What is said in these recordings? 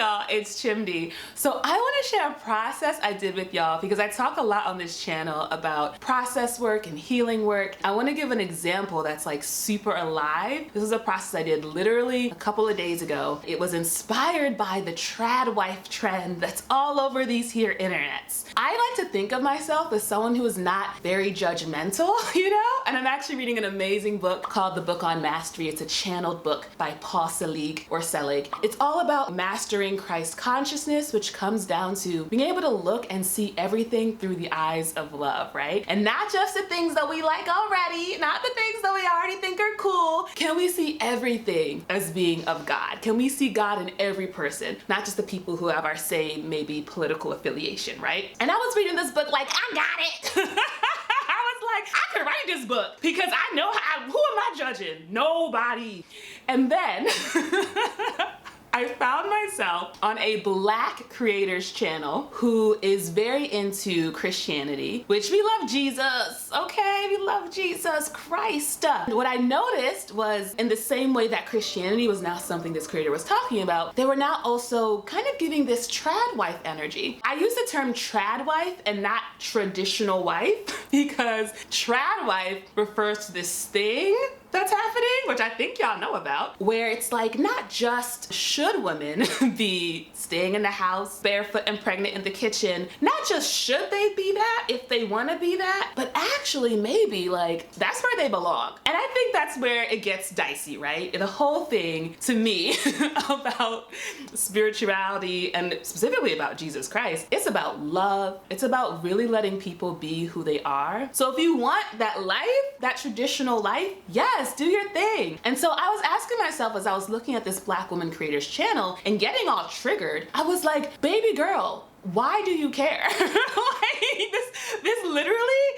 y'all, it's Chimdi. So I want to share a process I did with y'all because I talk a lot on this channel about process work and healing work. I want to give an example that's like super alive. This is a process I did literally a couple of days ago. It was inspired by the Tradwife trend that's all over these here internets. I like to think of myself as someone who is not very judgmental, you know? And I'm actually reading an amazing book called The Book on Mastery. It's a channeled book by Paul Selig. It's all about mastering Christ consciousness, which comes down to being able to look and see everything through the eyes of love, right? And not just the things that we like already, not the things that we already think are cool. Can we see everything as being of God? Can we see God in every person, not just the people who have our same maybe political affiliation, right? And I was reading this book like, I got it. Like, I could write this book because I know who am I judging? Nobody. And then I found myself on a Black creator's channel who is very into Christianity, which we love Jesus, okay? We love Jesus Christ. What I noticed was in the same way that Christianity was now something this creator was talking about, they were now also kind of giving this Tradwife energy. I use the term Tradwife and not traditional wife because Tradwife refers to this thing that's happening, which I think y'all know about, where it's like not just should women be staying in the house barefoot and pregnant in the kitchen, not just should they be that if they want to be that, but actually maybe like that's where they belong. And I think that's where it gets dicey, right? The whole thing to me about spirituality and specifically about Jesus Christ, it's about love. It's about really letting people be who they are. So if you want that life, that traditional life, yes, do your thing. And so I was asking myself as I was looking at this Black woman creator's channel and getting all triggered, I was like, baby girl, why do you care? Like, this literally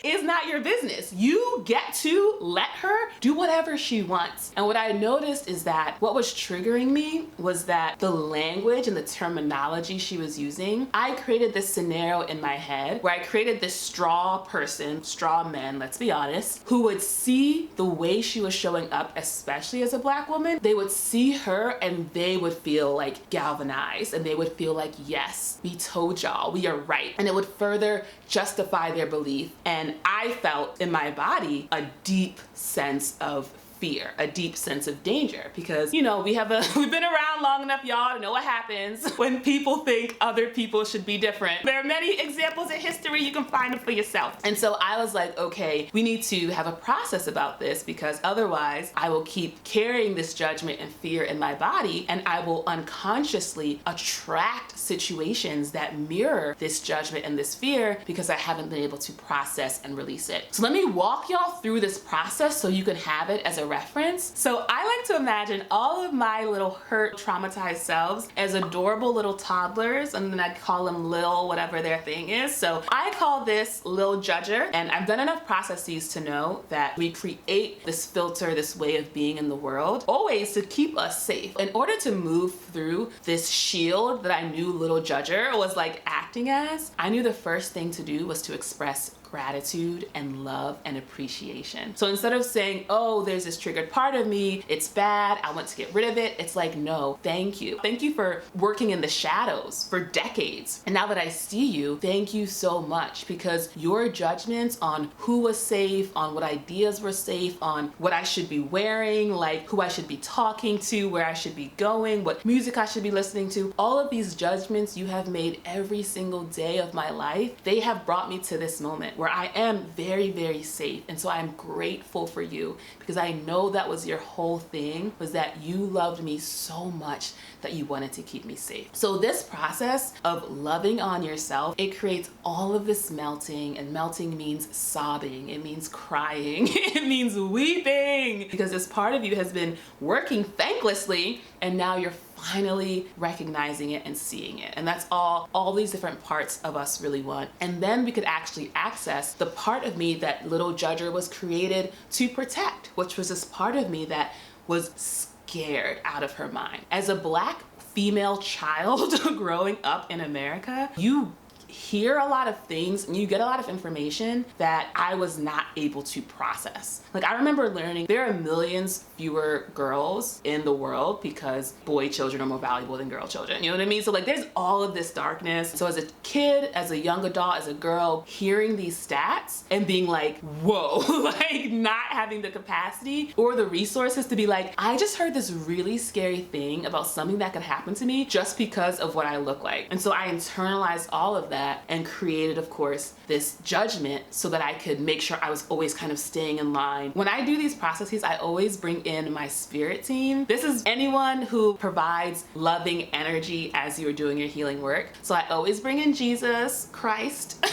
is not your business. You get to let her do whatever she wants. And what I noticed is that what was triggering me was that the language and the terminology she was using, I created this scenario in my head where I created this straw person, straw man, let's be honest, who would see the way she was showing up, especially as a Black woman. They would see her and they would feel like galvanized and they would feel like, yes, we told y'all, we are right. And it would further justify their belief. And I felt in my body a deep sense of fear, a deep sense of danger, because you know we've been around long enough, y'all, to know what happens when people think other people should be different. There are many examples in history, you can find them for yourself. And so I was like, okay, we need to have a process about this because otherwise I will keep carrying this judgment and fear in my body and I will unconsciously attract situations that mirror this judgment and this fear because I haven't been able to process and release it. So let me walk y'all through this process so you can have it as a reference. So I like to imagine all of my little hurt, traumatized selves as adorable little toddlers, and then I'd call them Lil, whatever their thing is. So I call this Lil Judger, and I've done enough processes to know that we create this filter, this way of being in the world, always to keep us safe. In order to move through this shield that I knew Little Judger was like acting as, I knew the first thing to do was to express gratitude and love and appreciation. So instead of saying, oh, there's this triggered part of me, it's bad, I want to get rid of it, it's like, no, thank you. Thank you for working in the shadows for decades. And now that I see you, thank you so much, because your judgments on who was safe, on what ideas were safe, on what I should be wearing, like who I should be talking to, where I should be going, what music I should be listening to, all of these judgments you have made every single day of my life, they have brought me to this moment where I am very, very safe. And so I'm grateful for you because I know that was your whole thing, was that you loved me so much that you wanted to keep me safe. So this process of loving on yourself, it creates all of this melting, and melting means sobbing, it means crying, it means weeping, because this part of you has been working thanklessly and now you're finally recognizing it and seeing it. And that's all these different parts of us really want. And then we could actually access the part of me that Little Judger was created to protect, which was this part of me that was scared out of her mind. As a Black female child growing up in America, you hear a lot of things and you get a lot of information that I was not able to process. Like, I remember learning there are millions fewer girls in the world because boy children are more valuable than girl children. You know what I mean? So like there's all of this darkness. So as a kid, as a young adult, as a girl, hearing these stats and being like, whoa, like not having the capacity or the resources to be like, I just heard this really scary thing about something that could happen to me just because of what I look like. And so I internalized all of that and created, of course, this judgment so that I could make sure I was always kind of staying in line. When I do these processes, I always bring in my spirit team. This is anyone who provides loving energy as you're doing your healing work. So I always bring in Jesus Christ.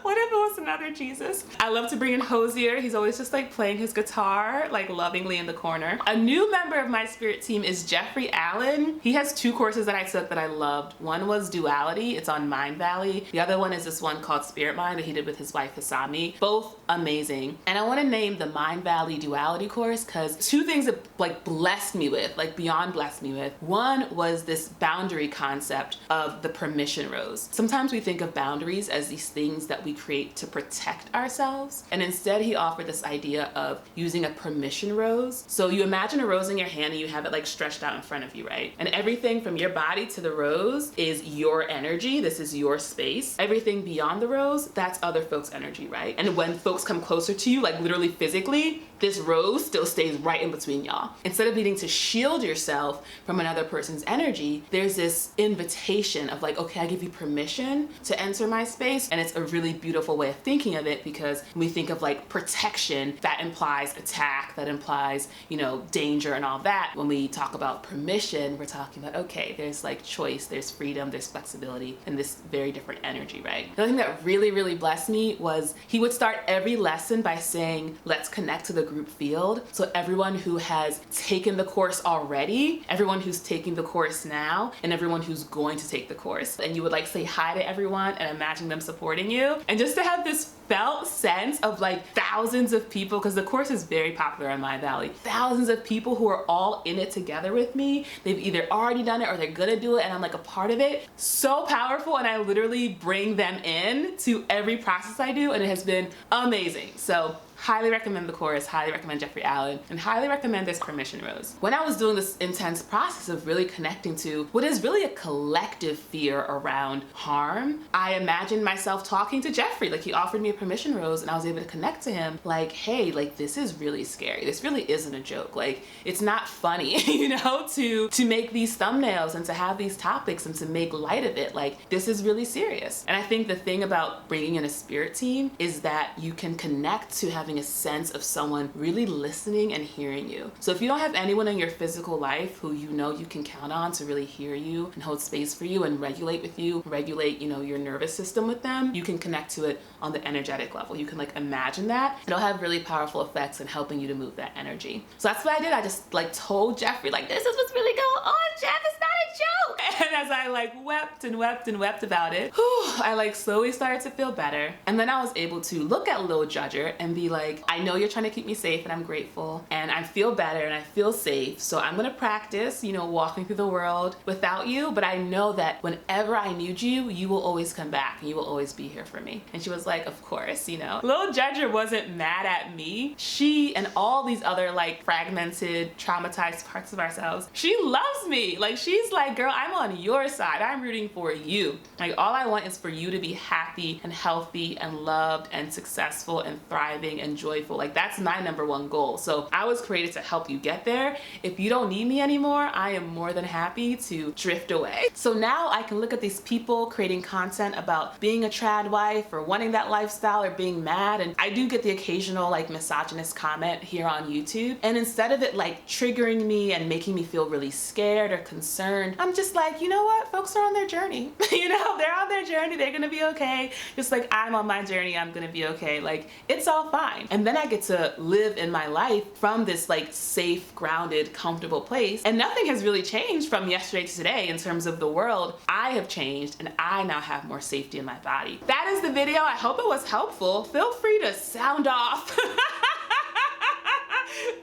What if it was another Jesus? I love to bring in Hosier. He's always just like playing his guitar, like lovingly in the corner. A new member of my spirit team is Jeffrey Allen. He has 2 courses that I took that I loved. One was Duality. It's on Mind Valley. The other one is this one called Spirit Mind that he did with his wife Hisami. Both amazing. And I want to name the Mind Valley Duality course because 2 things that like blessed me with, like beyond blessed me with. One was this boundary concept of the permission rose. Sometimes we think of boundaries as these things that we create to protect ourselves. And instead he offered this idea of using a permission rose. So you imagine a rose in your hand and you have it like stretched out in front of you, right? And everything from your body to the rose is your energy. This is your space. Everything beyond the rose, that's other folks' energy, right? And when folks come closer to you, like literally physically, this rose still stays right in between y'all. Instead of needing to shield yourself from another person's energy, there's this invitation of like, okay, I give you permission to enter my space. And it's a really beautiful way of thinking of it because when we think of like protection, that implies attack, that implies, you know, danger and all that. When we talk about permission, we're talking about, okay, there's like choice, there's freedom, there's flexibility, and this very different energy, right? The other thing that really, really blessed me was he would start every lesson by saying, let's connect to the group field. So everyone who has taken the course already, everyone who's taking the course now, and everyone who's going to take the course. And you would like say hi to everyone and imagine them supporting you. And just to have this felt sense of like thousands of people, because the course is very popular in Mind Valley, thousands of people who are all in it together with me. They've either already done it or they're gonna do it and I'm like a part of it. So powerful, and I literally bring them in to every process I do, and it has been amazing. So highly recommend the course, highly recommend Jeffrey Allen, and highly recommend this permission rose. When I was doing this intense process of really connecting to what is really a collective fear around harm, I imagined myself talking to Jeffrey. Like, he offered me a permission rose and I was able to connect to him like, hey, like this is really scary. This really isn't a joke. Like, it's not funny, you know, to make these thumbnails and to have these topics and to make light of it. Like, this is really serious. And I think the thing about bringing in a spirit team is that you can connect to having a sense of someone really listening and hearing you. So if you don't have anyone in your physical life who you know you can count on to really hear you and hold space for you and regulate with you, regulate, you know, your nervous system with them, you can connect to it on the energetic level. You can like imagine that. It'll have really powerful effects in helping you to move that energy. So that's what I did. I just like told Jeffrey, like, this is what's really going on, Jeff. It's not a joke. And as I like wept and wept and wept about it, I like slowly started to feel better. And then I was able to look at Lil Judger and be like, I know you're trying to keep me safe and I'm grateful and I feel better and I feel safe. So I'm gonna practice, you know, walking through the world without you, but I know that whenever I need you, you will always come back and you will always be here for me. And she was like, of course, you know. Lil Judger wasn't mad at me. She and all these other like fragmented, traumatized parts of ourselves, she loves me. Like, she's like, girl, I'm on your side. I'm rooting for you. Like, all I want is for you to be happy and healthy and loved and successful and thriving and joyful. Like, that's my #1 goal. So I was created to help you get there. If you don't need me anymore, I am more than happy to drift away. So now I can look at these people creating content about being a trad wife or wanting that lifestyle or being mad, and I do get the occasional like misogynist comment here on YouTube, and instead of it like triggering me and making me feel really scared or concerned, I'm just like, you know what, folks are on their journey. You know, they're on their journey, they're gonna be okay, just like I'm on my journey, I'm gonna be okay. Like, it's all fine. And then I get to live in my life from this like safe, grounded, comfortable place, and nothing has really changed from yesterday to today in terms of the world. I have changed and I now have more safety in my body. That is the video. I hope it was helpful. Feel free to sound off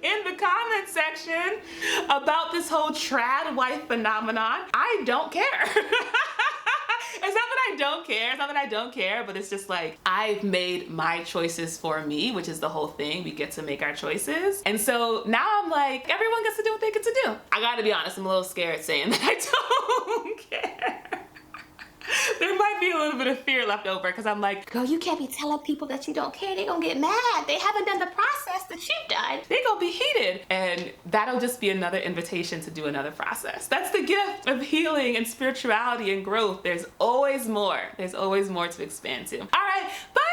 in the comment section about this whole trad wife phenomenon. I don't care. not that I don't care. It's not that I don't care, but it's just like I've made my choices for me, which is the whole thing. We get to make our choices. And so now I'm like, everyone gets to do what they get to do. I gotta be honest, I'm a little scared saying that I don't care. There might be a little bit of fear left over because I'm like, girl, you can't be telling people that you don't care. They're gonna get mad. They haven't done the process that you've done. They're gonna be heated. And that'll just be another invitation to do another process. That's the gift of healing and spirituality and growth. There's always more. There's always more to expand to. All right, bye.